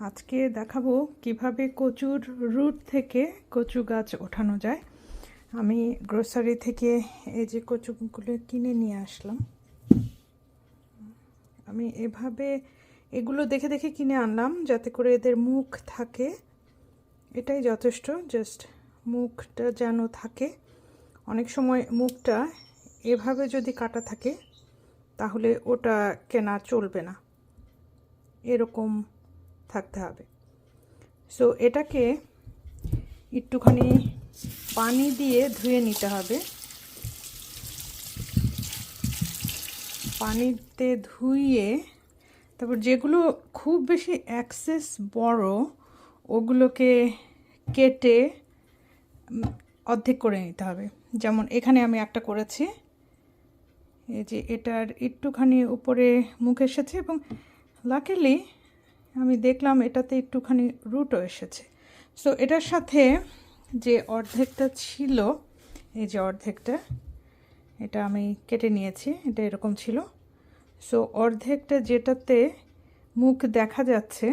আজকে দেখাবো কিভাবে কচুর রুট থেকে কচু গাছ ওঠানো যায়। আমি গ্রোসারি থেকে এই যে কচুগুলো কিনে নিয়ে আসলাম। আমি এভাবে এগুলো দেখে দেখে কিনে আনলাম যাতে করে এদের মুখ থাকে, এটাই যথেষ্ট। জাস্ট মুখটা যেন থাকে। অনেক সময় মুখটা এভাবে যদি কাটা থাকে তাহলে ওটা কেনা চলবে না, এরকম থাকতে হবে। সো এটাকে একটুখানি পানি দিয়ে ধুয়ে নিতে হবে। পানিতে ধুইয়ে তারপর যেগুলো খুব বেশি অ্যাক্সেস বড় ওগুলোকে কেটে অর্ধেক করে নিতে হবে। যেমন এখানে আমি একটা করেছি, এই যে এটার একটুখানি উপরে মুখ এসেছে এবং লাকিলি আমি দেখলাম এটাতে একটুখানি রুটও এসেছে। সো এটার সাথে যে অর্ধেকটা ছিল, এই যে অর্ধেকটা, এটা আমি কেটে নিয়েছি, এটা এরকম ছিল। সো অর্ধেকটা যেটাতে মুখ দেখা যাচ্ছে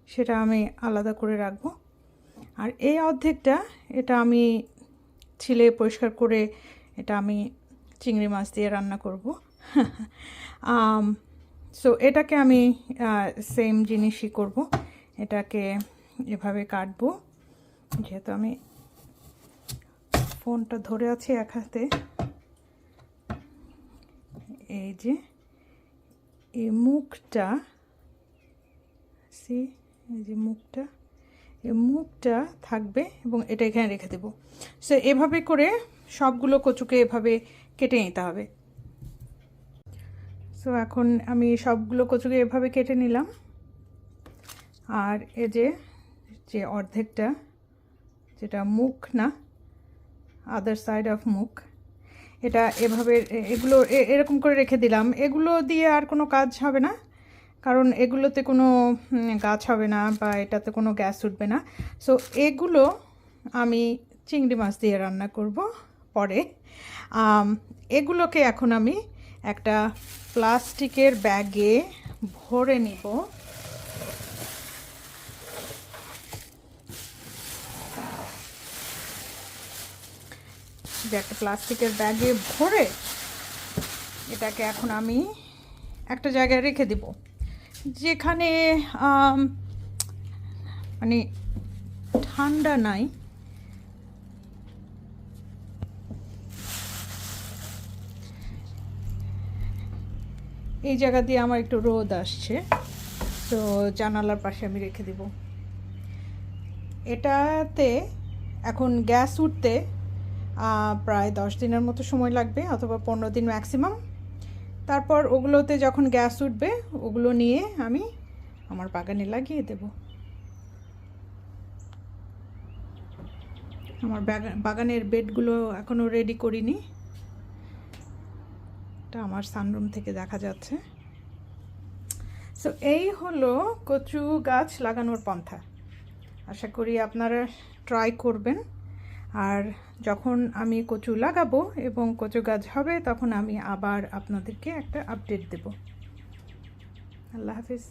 সেটা আমি আলাদা করে রাখবো। আর এই অর্ধেকটা এটা আমি ছিলে পরিষ্কার করে এটা আমি চিংড়ি মাছ দিয়ে রান্না করব। সো এটাকে আমি সেম জিনিসই করব। এটাকে এভাবে কাটবো। যেহেতু আমি ফোনটা ধরে আছি এক হাতে, এই যে এই মুখটা, এই যে মুখটা, এই মুখটা থাকবে এবং এটা এখানে রেখে দেব। সো এভাবে করে সবগুলো কচুকে এভাবে কেটে নিতে হবে। সো এখন আমি সবগুলো কচুকে এভাবে কেটে নিলাম। আর এই যে অর্ধেকটা, যেটা মুখ না, আদার সাইড অফ মুখ, এটা এভাবে এগুলো এরকম করে রেখে দিলাম। এগুলো দিয়ে আর কোনো কাজ হবে না, কারণ এগুলোতে কোনো গাছ হবে না বা এটাতে কোনো গ্যাস উঠবে না। সো এগুলো আমি চিংড়ি মাছ দিয়ে রান্না করব পরে। এগুলোকে এখন আমি একটা প্লাস্টিকের ব্যাগে ভরে নিব। যে একটা প্লাস্টিকের ব্যাগে ভরে এটাকে এখন আমি একটা জায়গায় রেখে দিব, যেখানে মানে ঠান্ডা নাই। এই জায়গা দিয়ে আমার একটু রোদ আসছে, তো জানালার পাশে আমি রেখে দিব। এটাতে এখন গ্যাস উঠতে প্রায় 10 দিনের মতো সময় লাগবে, অথবা 15 দিন ম্যাক্সিমাম। তারপর ওগুলোতে যখন গ্যাস উঠবে ওগুলো নিয়ে আমি আমার বাগানে লাগিয়ে দেব। আমার বাগানের বেডগুলো এখনও রেডি করিনি, এটা আমার সানরুম থেকে দেখা যাচ্ছে। সো এই হলো কচু গাছ লাগানোর পন্থা। আশা করি আপনারা ট্রাই করবেন। আর যখন আমি কচু লাগাবো এবং কচু গাছ হবে তখন আমি আবার আপনাদেরকে একটা আপডেট দেব। আল্লাহ হাফিজ।